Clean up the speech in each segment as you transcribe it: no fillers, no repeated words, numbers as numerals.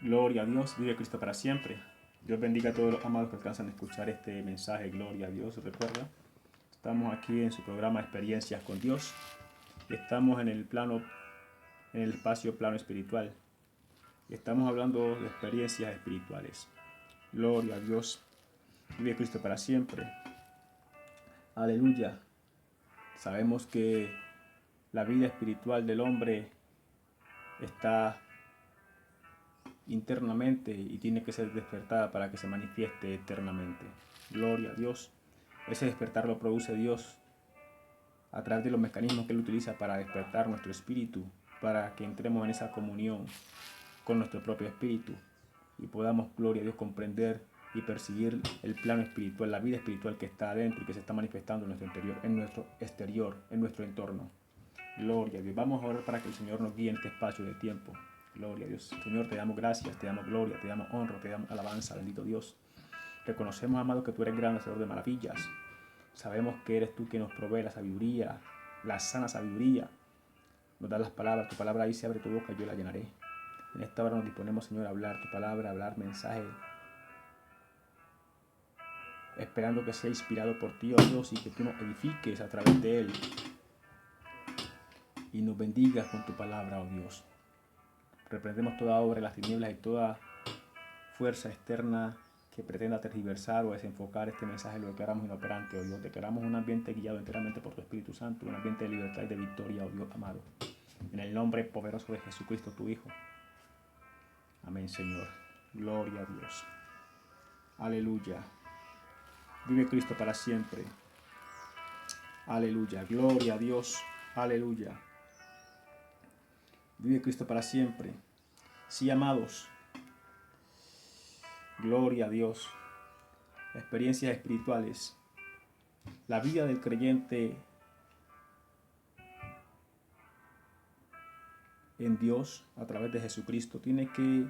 Gloria a Dios, vive Cristo para siempre. Dios bendiga a todos los amados que alcanzan a escuchar este mensaje. Gloria a Dios. Recuerda, estamos aquí en su programa Experiencias con Dios. Y estamos en el espacio plano espiritual. Y estamos hablando de experiencias espirituales. Gloria a Dios, vive Cristo para siempre. Aleluya. Sabemos que la vida espiritual del hombre está internamente y tiene que ser despertada para que se manifieste eternamente. Gloria a Dios. Ese despertar lo produce Dios a través de los mecanismos que Él utiliza para despertar nuestro espíritu, para que entremos en esa comunión con nuestro propio espíritu y podamos, gloria a Dios, comprender y percibir el plano espiritual, la vida espiritual que está adentro y que se está manifestando en nuestro interior, en nuestro exterior, en nuestro entorno. Gloria a Dios. Vamos a orar para que el Señor nos guíe en este espacio de tiempo. Gloria a Dios. Señor, te damos gracias, te damos gloria, te damos honra, te damos alabanza, bendito Dios. Reconocemos, amado, que tú eres gran hacedor de maravillas. Sabemos que eres tú quien nos provee la sabiduría, la sana sabiduría. Nos das las palabras, tu palabra dice, abre tu boca y yo la llenaré. En esta hora nos disponemos, Señor, a hablar tu palabra, a hablar mensaje, esperando que sea inspirado por ti, oh Dios, y que tú nos edifiques a través de él. Y nos bendigas con tu palabra, oh Dios. Reprendemos toda obra de las tinieblas y toda fuerza externa que pretenda tergiversar o desenfocar este mensaje. Lo declaramos inoperante, oh Dios. Declaramos un ambiente guiado enteramente por tu Espíritu Santo, un ambiente de libertad y de victoria, oh Dios amado. En el nombre poderoso de Jesucristo, tu Hijo. Amén, Señor. Gloria a Dios. Aleluya. Vive Cristo para siempre. Aleluya. Gloria a Dios. Aleluya. Vive Cristo para siempre. Sí, amados. Gloria a Dios. Experiencias espirituales. La vida del creyente en Dios a través de Jesucristo tiene que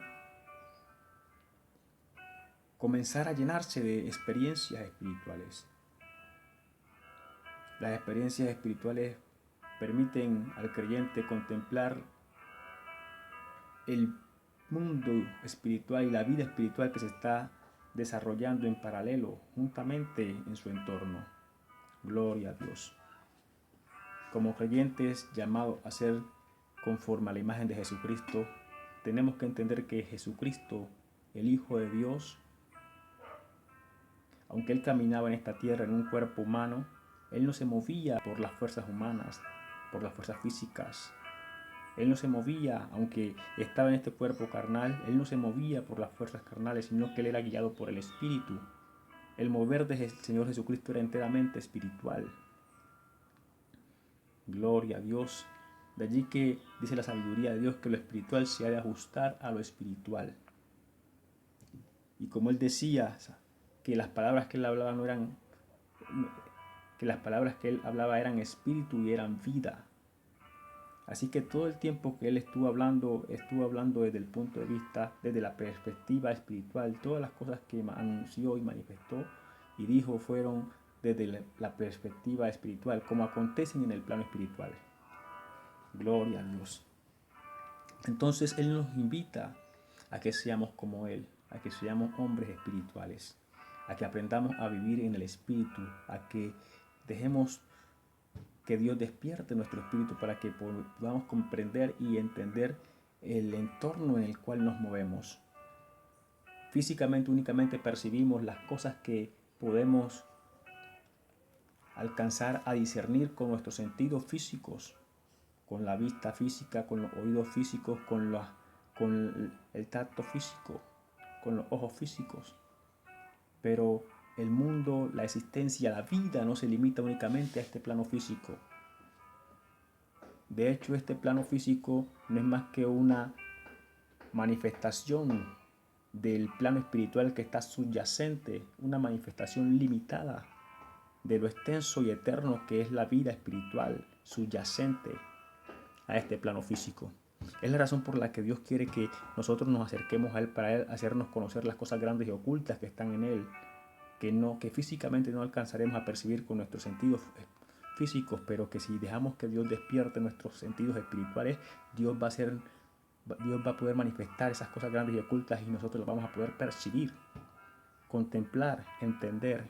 comenzar a llenarse de experiencias espirituales. Las experiencias espirituales permiten al creyente contemplar el mundo espiritual y la vida espiritual que se está desarrollando en paralelo, juntamente en su entorno. Gloria a Dios. Como creyentes llamados a ser conforme a la imagen de Jesucristo, tenemos que entender que Jesucristo, el Hijo de Dios, aunque Él caminaba en esta tierra en un cuerpo humano, Él no se movía por las fuerzas humanas, por las fuerzas físicas. Él no se movía, aunque estaba en este cuerpo carnal, Él no se movía por las fuerzas carnales, sino que Él era guiado por el Espíritu. El mover del Señor Jesucristo era enteramente espiritual. Gloria a Dios. De allí que dice la sabiduría de Dios que lo espiritual se ha de ajustar a lo espiritual. Y como Él decía que las palabras que Él hablaba no eran, que las palabras que Él hablaba eran espíritu y eran vida. Así que todo el tiempo que Él estuvo hablando desde el punto de vista, desde la perspectiva espiritual. Todas las cosas que anunció y manifestó y dijo fueron desde la perspectiva espiritual, como acontecen en el plano espiritual. Gloria a Dios. Entonces Él nos invita a que seamos como Él, a que seamos hombres espirituales, a que aprendamos a vivir en el espíritu, a que dejemos que Dios despierte nuestro espíritu para que podamos comprender y entender el entorno en el cual nos movemos. Físicamente únicamente percibimos las cosas que podemos alcanzar a discernir con nuestros sentidos físicos, con la vista física, con los oídos físicos, con el tacto físico, con los ojos físicos. Pero el mundo, la existencia, la vida no se limita únicamente a este plano físico. De hecho, este plano físico no es más que una manifestación del plano espiritual que está subyacente, una manifestación limitada de lo extenso y eterno que es la vida espiritual subyacente a este plano físico. Es la razón por la que Dios quiere que nosotros nos acerquemos a Él para Él hacernos conocer las cosas grandes y ocultas que están en Él, que físicamente no alcanzaremos a percibir con nuestros sentidos físicos, pero que si dejamos que Dios despierte nuestros sentidos espirituales, Dios va a hacer Dios va a poder manifestar esas cosas grandes y ocultas y nosotros las vamos a poder percibir, contemplar, entender.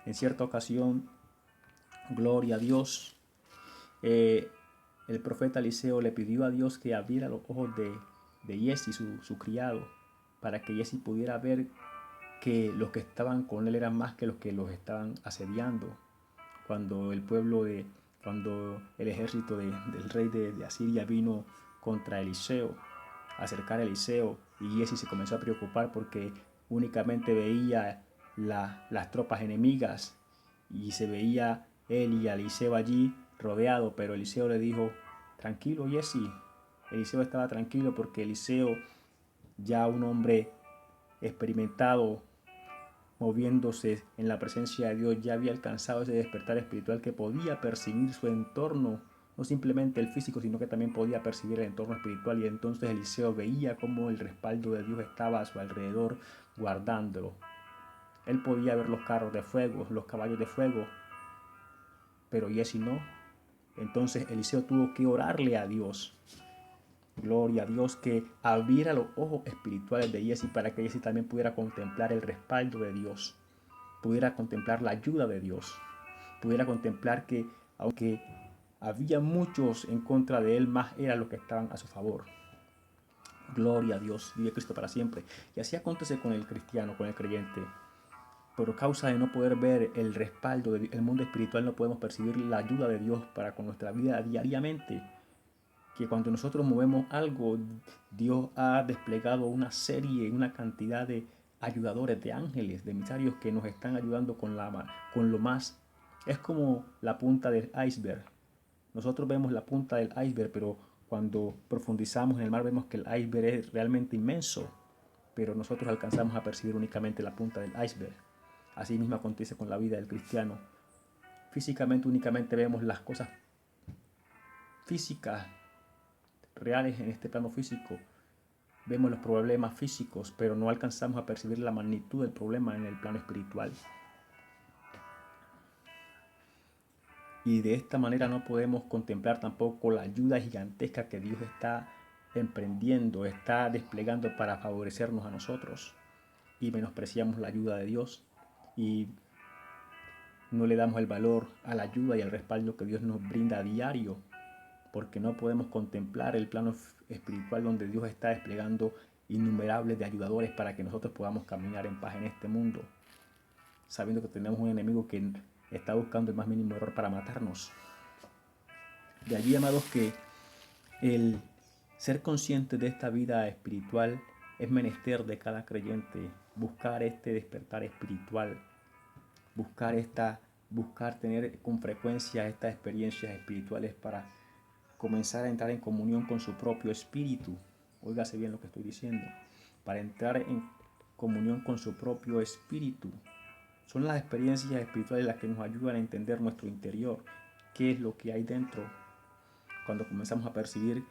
En cierta ocasión, gloria a Dios, el profeta Eliseo le pidió a Dios que abriera los ojos de Giesi, su criado, para que Giesi pudiera ver que los que estaban con él eran más que los estaban asediando. Cuando el ejército del rey de Asiria vino contra Eliseo, a acercar a Eliseo, y Giesi se comenzó a preocupar porque únicamente veía las tropas enemigas y se veía él y Eliseo allí rodeado, pero Eliseo le dijo: tranquilo, Giesi. Eliseo estaba tranquilo porque Eliseo, ya un hombre experimentado, moviéndose en la presencia de Dios, ya había alcanzado ese despertar espiritual que podía percibir su entorno, no simplemente el físico, sino que también podía percibir el entorno espiritual, y entonces Eliseo veía cómo el respaldo de Dios estaba a su alrededor guardándolo. Él podía ver los carros de fuego, los caballos de fuego, pero Giesi no. Entonces Eliseo tuvo que orarle a Dios, gloria a Dios, que abriera los ojos espirituales de Giesi para que Giesi también pudiera contemplar el respaldo de Dios, pudiera contemplar la ayuda de Dios, pudiera contemplar que aunque había muchos en contra de él, más eran los que estaban a su favor. Gloria a Dios, vive Cristo para siempre. Y así acontece con el cristiano, con el creyente. Por causa de no poder ver el respaldo del mundo espiritual, no podemos percibir la ayuda de Dios para con nuestra vida diariamente. Que cuando nosotros movemos algo, Dios ha desplegado una serie, una cantidad de ayudadores, de ángeles, de emisarios que nos están ayudando con lo más. Es como la punta del iceberg. Nosotros vemos la punta del iceberg, pero cuando profundizamos en el mar vemos que el iceberg es realmente inmenso, pero nosotros alcanzamos a percibir únicamente la punta del iceberg. Así mismo acontece con la vida del cristiano. Físicamente únicamente vemos las cosas físicas reales en este plano físico. Vemos los problemas físicos, pero no alcanzamos a percibir la magnitud del problema en el plano espiritual. Y de esta manera no podemos contemplar tampoco la ayuda gigantesca que Dios está emprendiendo, está desplegando para favorecernos a nosotros. Y menospreciamos la ayuda de Dios y no le damos el valor a la ayuda y al respaldo que Dios nos brinda a diario, porque no podemos contemplar el plano espiritual donde Dios está desplegando innumerables de ayudadores para que nosotros podamos caminar en paz en este mundo, sabiendo que tenemos un enemigo que está buscando el más mínimo error para matarnos. De allí, amados, que el ser consciente de esta vida espiritual es menester de cada creyente, buscar este despertar espiritual, buscar tener con frecuencia estas experiencias espirituales para comenzar a entrar en comunión con su propio espíritu. Óigase bien lo que estoy diciendo. Para entrar en comunión con su propio espíritu. Son las experiencias espirituales las que nos ayudan a entender nuestro interior, qué es lo que hay dentro. Cuando comenzamos a percibir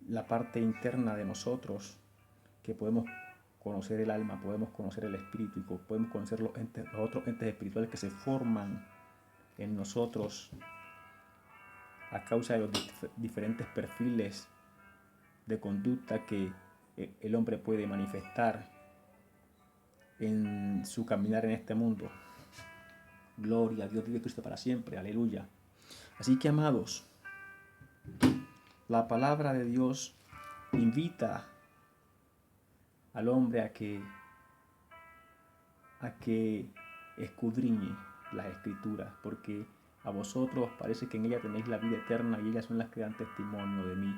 la parte interna de nosotros, que podemos conocer el alma, podemos conocer el espíritu y podemos conocer los otros entes espirituales que se forman en nosotros a causa de los diferentes perfiles de conducta que el hombre puede manifestar en su caminar en este mundo. Gloria a Dios, vive Cristo para siempre, aleluya. Así que, amados, la palabra de Dios invita al hombre a que escudriñe las escrituras, porque a vosotros parece que en ella tenéis la vida eterna y ellas son las que dan testimonio de mí,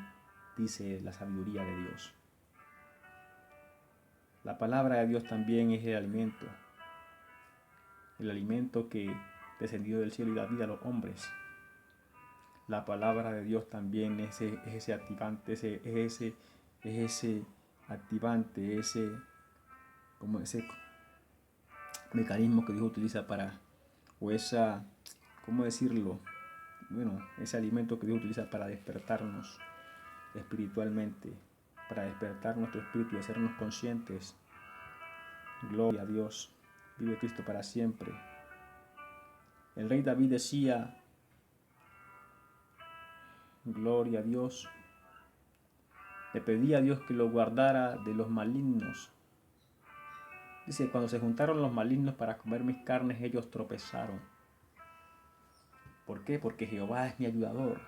dice la sabiduría de Dios. La palabra de Dios también es el alimento que descendió del cielo y da vida a los hombres. La palabra de Dios también es ese activante, ese mecanismo que Dios utiliza ese alimento que Dios utiliza para despertarnos espiritualmente, para despertar nuestro espíritu y hacernos conscientes. Gloria a Dios, vive Cristo para siempre. El rey David decía, gloria a Dios, Le pedía a Dios que lo guardara de los malignos. Dice, cuando se juntaron los malignos para comer mis carnes, ellos tropezaron. ¿Por qué? Porque Jehová es mi ayudador.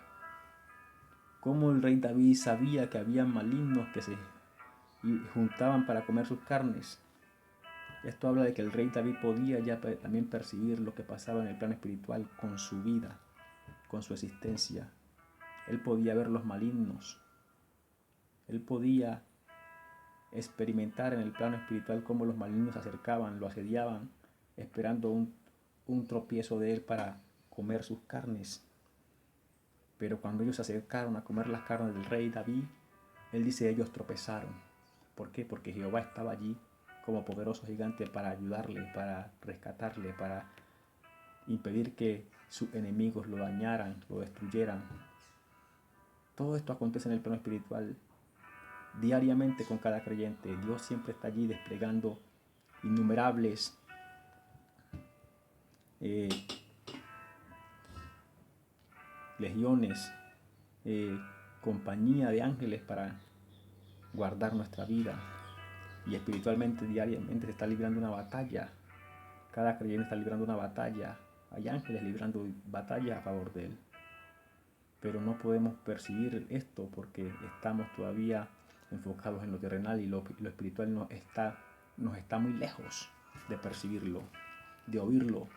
Como el rey David sabía que había malignos que se juntaban para comer sus carnes. Esto habla de que el rey David podía ya también percibir lo que pasaba en el plano espiritual con su vida, con su existencia. Él podía ver los malignos. Él podía experimentar en el plano espiritual cómo los malignos se acercaban, lo asediaban, esperando un tropiezo de él para comer sus carnes. Pero cuando ellos se acercaron a comer las carnes del rey David, él dice, ellos tropezaron. ¿Por qué? Porque Jehová estaba allí como poderoso gigante para ayudarle, para rescatarle, para impedir que sus enemigos lo dañaran, lo destruyeran. Todo esto acontece en el plano espiritual diariamente con cada creyente. Dios siempre está allí desplegando innumerables legiones, compañía de ángeles para guardar nuestra vida. Y espiritualmente, diariamente se está librando una batalla. Cada creyente está librando una batalla. Hay ángeles librando batalla a favor de él. Pero no podemos percibir esto porque estamos todavía enfocados en lo terrenal y lo espiritual nos está muy lejos de percibirlo, de oírlo.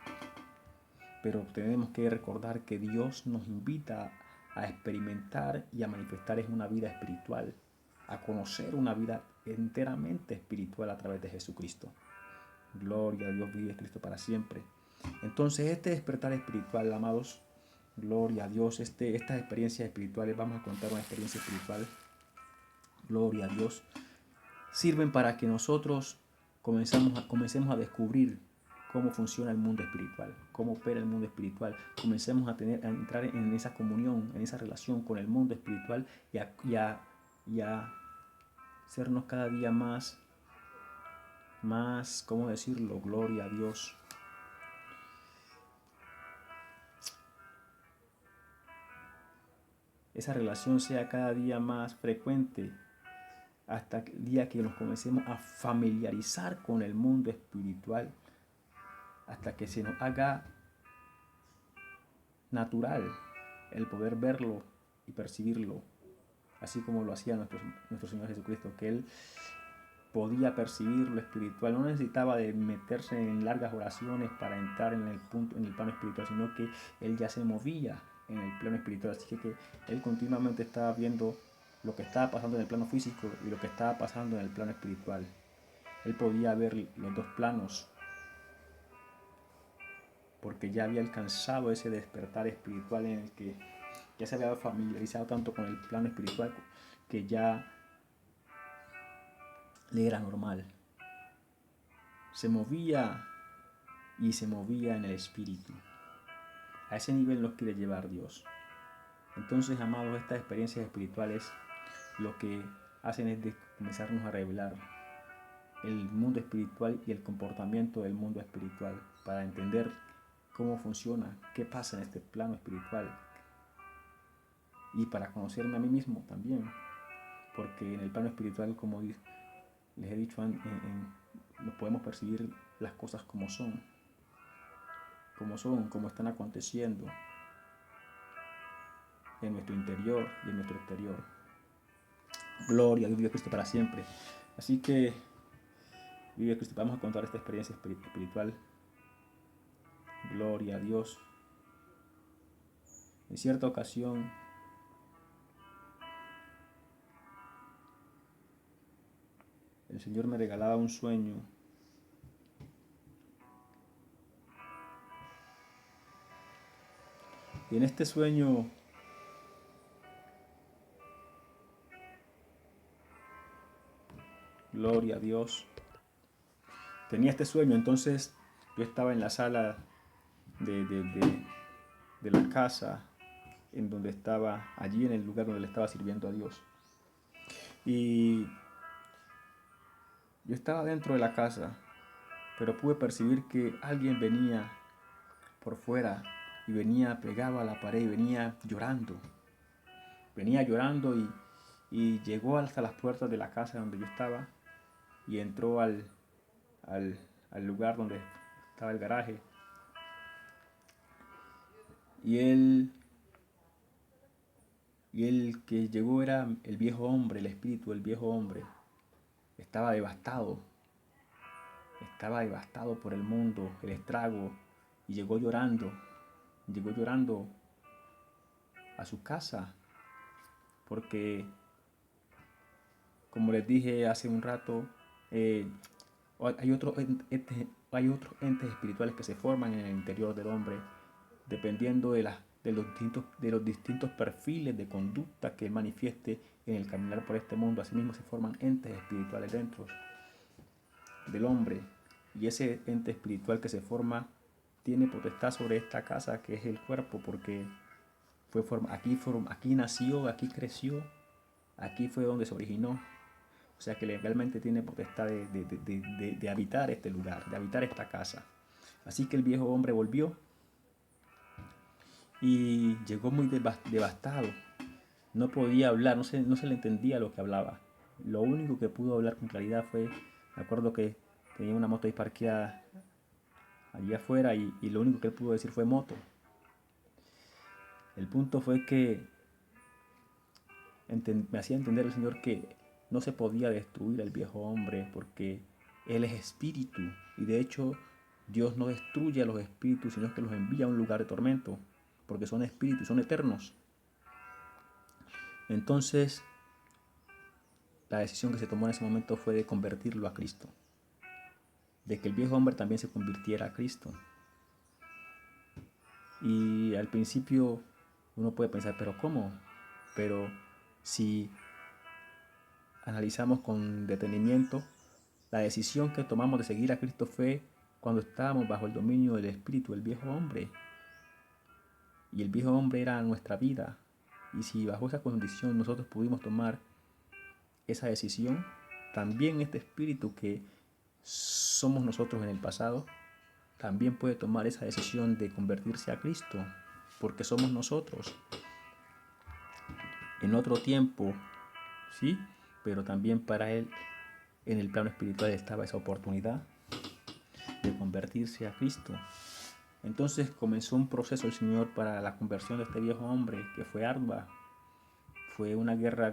Pero tenemos que recordar que Dios nos invita a experimentar y a manifestar en una vida espiritual, a conocer una vida enteramente espiritual a través de Jesucristo. Gloria a Dios, vive Cristo para siempre. Entonces este despertar espiritual, amados, gloria a Dios, estas experiencias espirituales, vamos a contar una experiencia espiritual, gloria a Dios, sirven para que nosotros comencemos a descubrir cómo funciona el mundo espiritual, cómo opera el mundo espiritual. Comencemos a entrar en esa comunión, en esa relación con el mundo espiritual y a sernos cada día más, ¿cómo decirlo? Gloria a Dios. Esa relación sea cada día más frecuente hasta el día que nos comencemos a familiarizar con el mundo espiritual, hasta que se nos haga natural el poder verlo y percibirlo, así como lo hacía nuestro Señor Jesucristo, que Él podía percibir lo espiritual, no necesitaba de meterse en largas oraciones para entrar en el plano espiritual, sino que Él ya se movía en el plano espiritual, así que Él continuamente estaba viendo lo que estaba pasando en el plano físico y lo que estaba pasando en el plano espiritual. Él podía ver los dos planos, porque ya había alcanzado ese despertar espiritual en el que ya se había familiarizado tanto con el plano espiritual que ya le era normal. Se movía y se movía en el espíritu. A ese nivel nos quiere llevar Dios. Entonces, amados, estas experiencias espirituales lo que hacen es de comenzarnos a revelar el mundo espiritual y el comportamiento del mundo espiritual para entender cómo funciona, qué pasa en este plano espiritual y para conocerme a mí mismo también, porque en el plano espiritual, como les he dicho, no podemos percibir las cosas como son, como están aconteciendo en nuestro interior y en nuestro exterior. Gloria a Dios, vive Cristo para siempre. Así que, vive Cristo, vamos a contar esta experiencia espiritual. Gloria a Dios. En cierta ocasión, el Señor me regalaba un sueño y en este sueño gloria a Dios, tenía este sueño. Entonces yo estaba en la sala de la casa, en donde estaba, allí en el lugar donde le estaba sirviendo a Dios. Y yo estaba dentro de la casa, pero pude percibir que alguien venía por fuera y pegado a la pared y venía llorando. Venía llorando y llegó hasta las puertas de la casa donde yo estaba y entró al, al lugar donde estaba el garaje. Y el que llegó era el viejo hombre, el espíritu del viejo hombre. Estaba devastado por el mundo, el estrago, y llegó llorando a su casa, porque, como les dije hace un rato, eh, hay otros entes espirituales que se forman en el interior del hombre, dependiendo de los distintos perfiles de conducta que él manifieste en el caminar por este mundo. Asimismo se forman entes espirituales dentro del hombre, y ese ente espiritual que se forma tiene potestad sobre esta casa que es el cuerpo, porque aquí nació, aquí creció, aquí fue donde se originó. O sea que legalmente tiene potestad de habitar este lugar, de habitar esta casa. Así que el viejo hombre volvió y llegó muy devastado. No podía hablar, no se le entendía lo que hablaba. Lo único que pudo hablar con claridad fue, me acuerdo que tenía una moto ahí parqueada allí afuera, y lo único que él pudo decir fue moto. El punto fue que me hacía entender el Señor que no se podía destruir al viejo hombre porque él es espíritu, y de hecho Dios no destruye a los espíritus, sino que los envía a un lugar de tormento, porque son espíritus, son eternos. Entonces la decisión que se tomó en ese momento fue de convertirlo a Cristo, de que el viejo hombre también se convirtiera a Cristo. Y al principio uno puede pensar, pero ¿cómo? Pero si analizamos con detenimiento, la decisión que tomamos de seguir a Cristo fue cuando estábamos bajo el dominio del espíritu del viejo hombre. Y el viejo hombre era nuestra vida. Y si bajo esa condición nosotros pudimos tomar esa decisión, también este espíritu que somos nosotros en el pasado, también puede tomar esa decisión de convertirse a Cristo, porque somos nosotros. En otro tiempo, ¿sí? Pero también para él, en el plano espiritual, estaba esa oportunidad de convertirse a Cristo. Entonces comenzó un proceso el Señor para la conversión de este viejo hombre, que fue ardua. Fue una guerra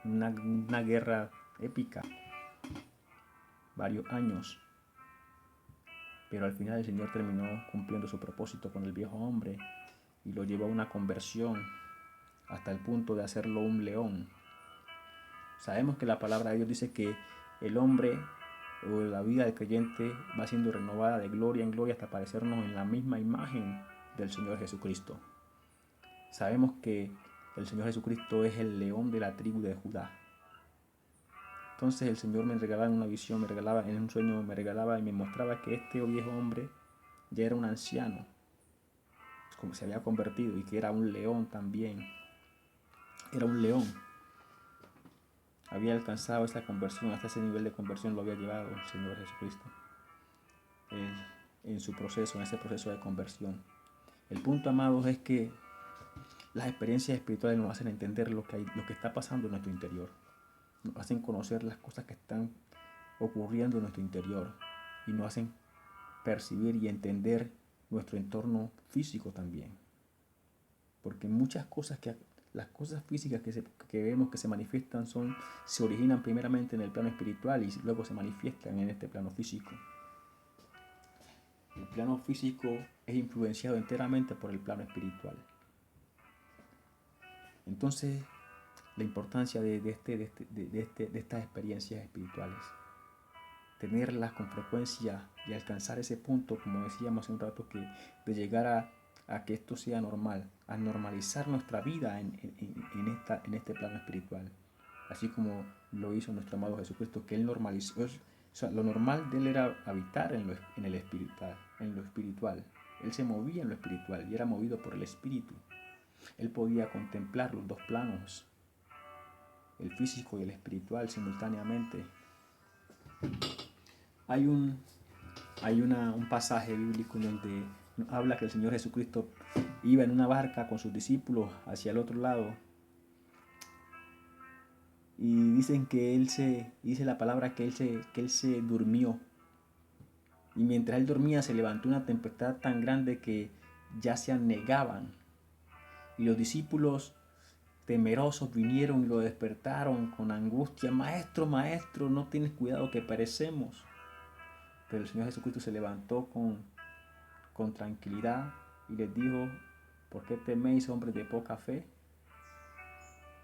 una guerra épica, varios años. Pero al final el Señor terminó cumpliendo su propósito con el viejo hombre y lo llevó a una conversión hasta el punto de hacerlo un león. Sabemos que la palabra de Dios dice que el hombre o la vida del creyente va siendo renovada de gloria en gloria hasta parecernos en la misma imagen del Señor Jesucristo. Sabemos que el Señor Jesucristo es el león de la tribu de Judá. Entonces el Señor me regalaba en una visión, me regalaba en un sueño, me regalaba y me mostraba que este viejo hombre ya era un anciano, como se había convertido, y que era un león también. Era un león. Había alcanzado esa conversión, hasta ese nivel de conversión lo había llevado el Señor Jesucristo en su proceso, en ese proceso de conversión. El punto, amados, es que las experiencias espirituales nos hacen entender lo que está pasando en nuestro interior. Nos hacen conocer las cosas que están ocurriendo en nuestro interior y nos hacen percibir y entender nuestro entorno físico también. Porque muchas cosas las cosas físicas que vemos que se manifiestan se originan primeramente en el plano espiritual y luego se manifiestan en este plano físico. El plano físico es influenciado enteramente por el plano espiritual. Entonces, la importancia de estas experiencias espirituales, tenerlas con frecuencia y alcanzar ese punto, como decíamos hace un rato, de llegar a que esto sea normal, a normalizar nuestra vida en este plano espiritual, así como lo hizo nuestro amado Jesucristo, que Él normalizó. O sea, lo normal de Él era habitar en el espiritual, en lo espiritual. Él se movía en lo espiritual y era movido por el Espíritu. Él podía contemplar los dos planos, el físico y el espiritual, simultáneamente. Hay un pasaje bíblico en donde habla que el Señor Jesucristo iba en una barca con sus discípulos hacia el otro lado Y dicen que dice la palabra que él se durmió. Y mientras él dormía se levantó una tempestad tan grande que ya se anegaban. Y los discípulos temerosos vinieron y lo despertaron con angustia. Maestro, maestro, no tienes cuidado que perecemos. Pero el Señor Jesucristo se levantó con tranquilidad y les dijo, ¿por qué teméis, hombres de poca fe?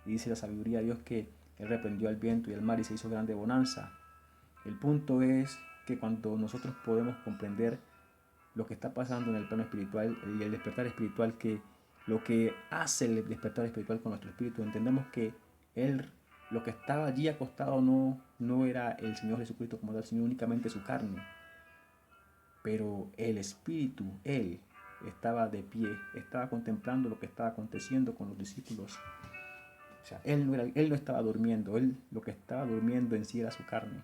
Y dice la sabiduría de Dios que Él reprendió al viento y al mar y se hizo grande bonanza. El punto es que cuando nosotros podemos comprender lo que está pasando en el plano espiritual y el despertar espiritual, que lo que hace el despertar espiritual con nuestro espíritu, entendemos que Él, lo que estaba allí acostado no era el Señor Jesucristo como tal, sino únicamente su carne. Pero el espíritu, Él, estaba de pie, estaba contemplando lo que estaba aconteciendo con los discípulos. O sea, él no estaba durmiendo, él lo que estaba durmiendo en sí era su carne.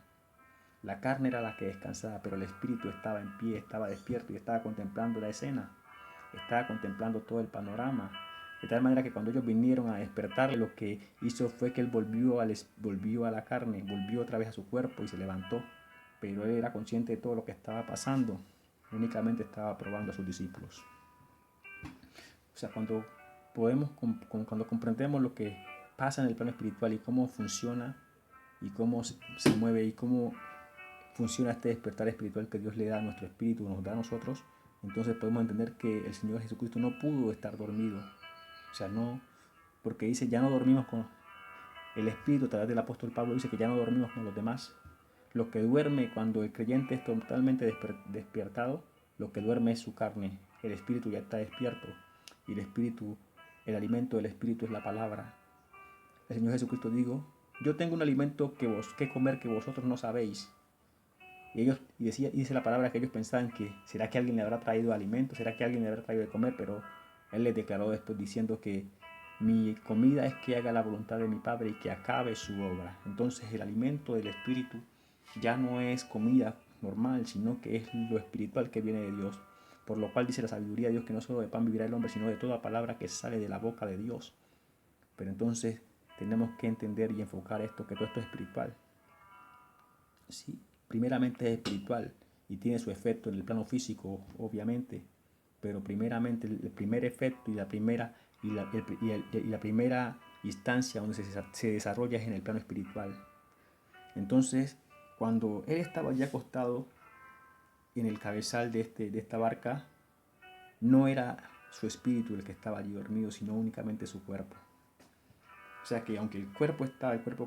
La carne era la que descansaba, pero el espíritu estaba en pie, estaba despierto y estaba contemplando la escena, estaba contemplando todo el panorama. De tal manera que cuando ellos vinieron a despertarle, lo que hizo fue que él volvió a la carne, volvió otra vez a su cuerpo y se levantó. Pero él era consciente de todo lo que estaba pasando, únicamente estaba probando a sus discípulos. O sea, cuando comprendemos lo que pasa en el plano espiritual y cómo funciona y cómo se mueve y cómo funciona este despertar espiritual que Dios le da a nuestro espíritu, nos da a nosotros, entonces podemos entender que el Señor Jesucristo no pudo estar dormido. O sea, no, porque dice, ya no dormimos con el espíritu, a través del apóstol Pablo dice que ya no dormimos con los demás. Lo que duerme cuando el creyente es totalmente despiertado, lo que duerme es su carne. El espíritu ya está despierto. Y el espíritu, el alimento del espíritu es la palabra. El Señor Jesucristo dijo, yo tengo un alimento que comer que vosotros no sabéis. Y dice la palabra que ellos pensaban que, ¿será que alguien le habrá traído alimento? ¿Será que alguien le habrá traído de comer? Pero Él les declaró después diciendo que mi comida es que haga la voluntad de mi Padre y que acabe su obra. Entonces el alimento del espíritu ya no es comida normal, sino que es lo espiritual que viene de Dios. Por lo cual dice la sabiduría de Dios que no solo de pan vivirá el hombre, sino de toda palabra que sale de la boca de Dios. Pero entonces tenemos que entender y enfocar esto, que todo esto es espiritual. Sí, primeramente es espiritual y tiene su efecto en el plano físico, obviamente. Pero primeramente el primer efecto y la primera instancia donde se desarrolla es en el plano espiritual. Entonces, cuando él estaba ya acostado en el cabezal de esta barca, no era su espíritu el que estaba allí dormido, sino únicamente su cuerpo. O sea que aunque el cuerpo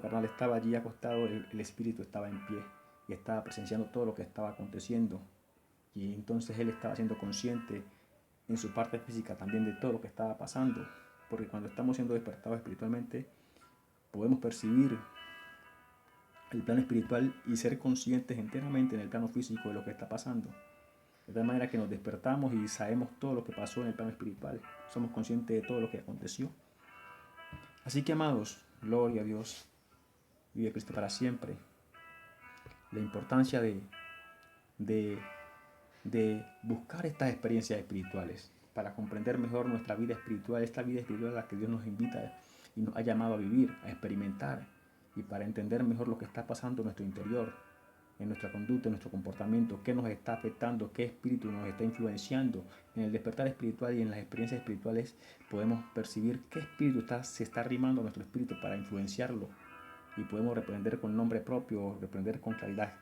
carnal estaba allí acostado, el espíritu estaba en pie y estaba presenciando todo lo que estaba aconteciendo. Y entonces él estaba siendo consciente en su parte física también de todo lo que estaba pasando. Porque cuando estamos siendo despertados espiritualmente, podemos percibir el plano espiritual y ser conscientes enteramente en el plano físico de lo que está pasando. De tal manera que nos despertamos y sabemos todo lo que pasó en el plano espiritual. Somos conscientes de todo lo que aconteció. Así que, amados, gloria a Dios, vive Cristo para siempre. La importancia de, de buscar estas experiencias espirituales para comprender mejor nuestra vida espiritual, esta vida espiritual a la que Dios nos invita y nos ha llamado a vivir, a experimentar, y para entender mejor lo que está pasando en nuestro interior, en nuestra conducta, en nuestro comportamiento, qué nos está afectando, qué espíritu nos está influenciando. En el despertar espiritual y en las experiencias espirituales podemos percibir qué espíritu se está arrimando a nuestro espíritu para influenciarlo, y podemos reprender con nombre propio, reprender con claridad,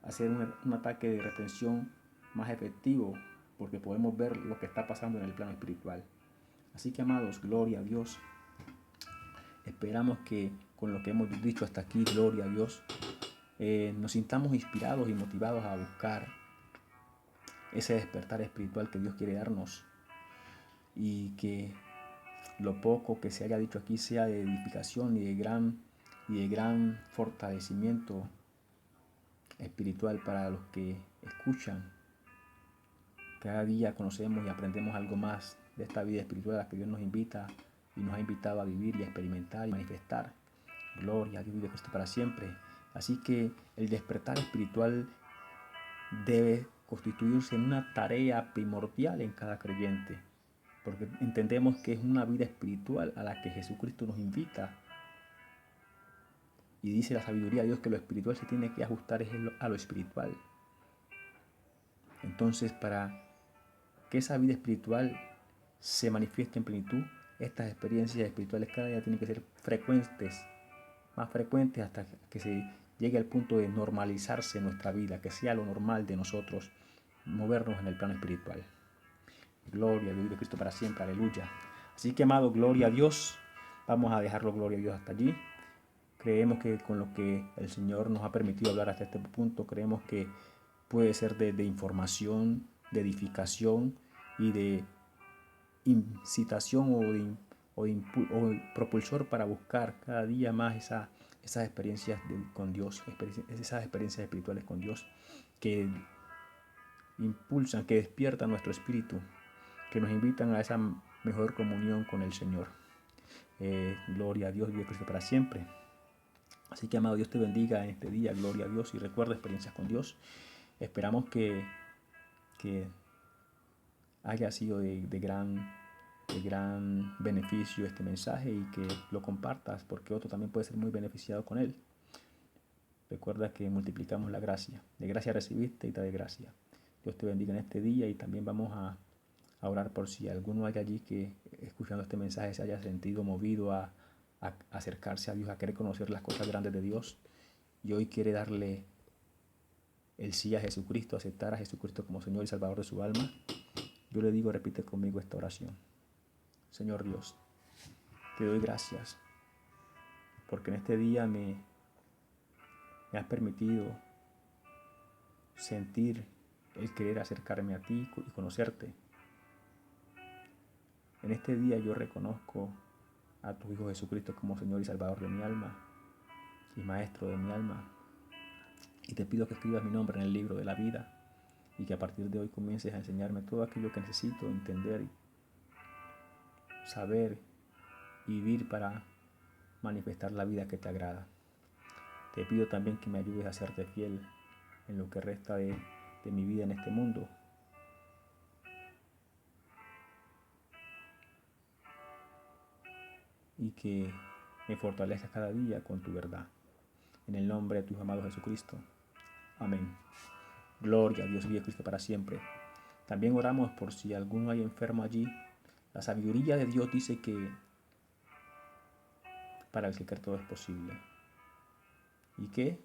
hacer un ataque de reprensión más efectivo, porque podemos ver lo que está pasando en el plano espiritual. Así que, amados, gloria a Dios. Esperamos que con lo que hemos dicho hasta aquí, gloria a Dios, nos sintamos inspirados y motivados a buscar ese despertar espiritual que Dios quiere darnos, y que lo poco que se haya dicho aquí sea de edificación y de gran fortalecimiento espiritual para los que escuchan. Cada día conocemos y aprendemos algo más de esta vida espiritual a la que Dios nos invita y nos ha invitado a vivir y a experimentar y manifestar. Gloria a Dios, vive Cristo para siempre. Así que el despertar espiritual debe constituirse en una tarea primordial en cada creyente, porque entendemos que es una vida espiritual a la que Jesucristo nos invita Y dice la sabiduría de Dios que lo espiritual se tiene que ajustar a lo espiritual. Entonces, para que esa vida espiritual se manifieste en plenitud, estas experiencias espirituales cada día tienen que ser frecuentes, más frecuentes, hasta que se llegue al punto de normalizarse en nuestra vida, que sea lo normal de nosotros movernos en el plano espiritual. Gloria a Dios de Cristo para siempre, aleluya. Así que, amado, gloria a Dios. Vamos a dejarlo, gloria a Dios, hasta allí. Creemos que con lo que el Señor nos ha permitido hablar hasta este punto, creemos que puede ser de información, de edificación y de incitación o propulsor para buscar cada día más esas experiencias con Dios, esas experiencias espirituales con Dios que impulsan, que despiertan nuestro espíritu, que nos invitan a esa mejor comunión con el Señor. Gloria a Dios, vive Cristo para siempre. Así que, amado, Dios te bendiga en este día, gloria a Dios, y recuerda experiencias con Dios. Esperamos que haya sido de gran beneficio este mensaje y que lo compartas, porque otro también puede ser muy beneficiado con él. Recuerda que multiplicamos la gracia. De gracia recibiste y te de gracia. Dios te bendiga en este día, y también vamos a orar por si alguno hay allí que, escuchando este mensaje, se haya sentido movido a acercarse a Dios, a querer conocer las cosas grandes de Dios, y hoy quiere darle el sí a Jesucristo, aceptar a Jesucristo como Señor y Salvador de su alma. Yo le digo, repite conmigo esta oración. Señor Dios, te doy gracias porque en este día me has permitido sentir el querer acercarme a ti y conocerte. En este día yo reconozco a tu Hijo Jesucristo como Señor y Salvador de mi alma y Maestro de mi alma. Y te pido que escribas mi nombre en el libro de la vida y que a partir de hoy comiences a enseñarme todo aquello que necesito entender, saber y vivir para manifestar la vida que te agrada. Te pido también que me ayudes a serte fiel en lo que resta de mi vida en este mundo. Y que me fortalezcas cada día con tu verdad. En el nombre de tu Hijo amado Jesucristo. Amén. Gloria a Dios, vive Cristo para siempre. También oramos por si alguno hay enfermo allí. La sabiduría de Dios dice que para el que cree todo es posible. ¿Y qué?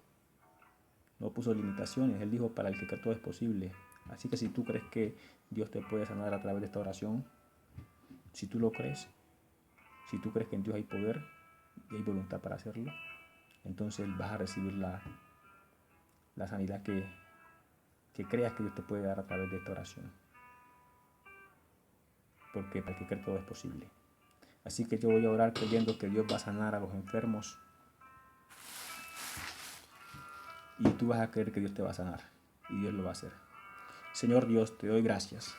No puso limitaciones. Él dijo, para el que cree todo es posible. Así que si tú crees que Dios te puede sanar a través de esta oración, si tú lo crees, si tú crees que en Dios hay poder y hay voluntad para hacerlo, entonces vas a recibir la sanidad que creas que Dios te puede dar a través de esta oración. Porque para el que cree todo es posible. Así que yo voy a orar creyendo que Dios va a sanar a los enfermos. Y tú vas a creer que Dios te va a sanar. Y Dios lo va a hacer. Señor Dios, te doy gracias.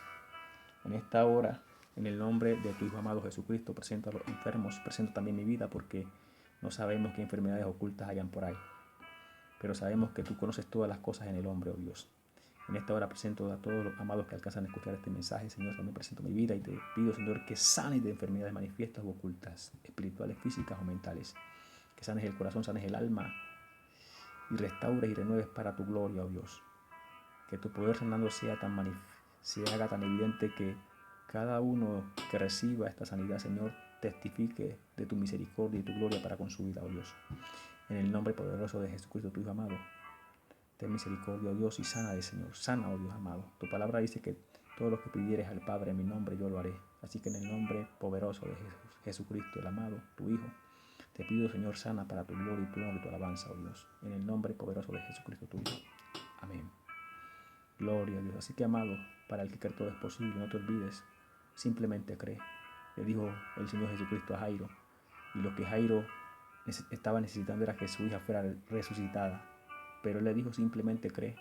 En esta hora, en el nombre de tu Hijo amado Jesucristo, presento a los enfermos, presento también mi vida, porque no sabemos qué enfermedades ocultas hayan por ahí. Pero sabemos que tú conoces todas las cosas en el hombre, oh Dios. En esta hora presento a todos los amados que alcanzan a escuchar este mensaje, Señor. También presento mi vida y te pido, Señor, que sanes de enfermedades manifiestas o ocultas, espirituales, físicas o mentales. Que sanes el corazón, sanes el alma y restaures y renueves para tu gloria, oh Dios. Que tu poder sanando se haga tan evidente que cada uno que reciba esta sanidad, Señor, testifique de tu misericordia y tu gloria para con su vida, oh Dios. En el nombre poderoso de Jesucristo, tu Hijo amado. Ten misericordia, oh Dios, y sana, Señor. Sana, oh Dios amado. Tu palabra dice que todo lo que pidieres al Padre en mi nombre, yo lo haré. Así que en el nombre poderoso de Jesucristo, el amado, tu Hijo, te pido, Señor, sana para tu gloria y tu honor y tu alabanza, oh Dios. En el nombre poderoso de Jesucristo, tu Hijo. Amén. Gloria a Dios. Así que, amado, para el que cree todo es posible, no te olvides. Simplemente cree. Le dijo el Señor Jesucristo a Jairo. Y lo que Jairo estaba necesitando era que su hija fuera resucitada. Pero él le dijo, simplemente cree.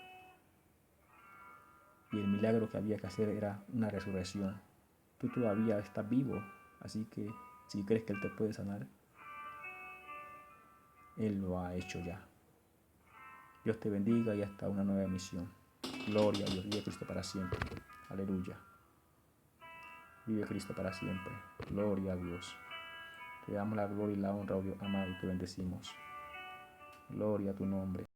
Y el milagro que había que hacer era una resurrección. Tú todavía estás vivo, así que si crees que Él te puede sanar, Él lo ha hecho ya. Dios te bendiga y hasta una nueva emisión. Gloria a Dios, vive Cristo para siempre. Aleluya. Vive Cristo para siempre. Gloria a Dios. Te damos la gloria y la honra, oh Dios amado, y te bendecimos. Gloria a tu nombre.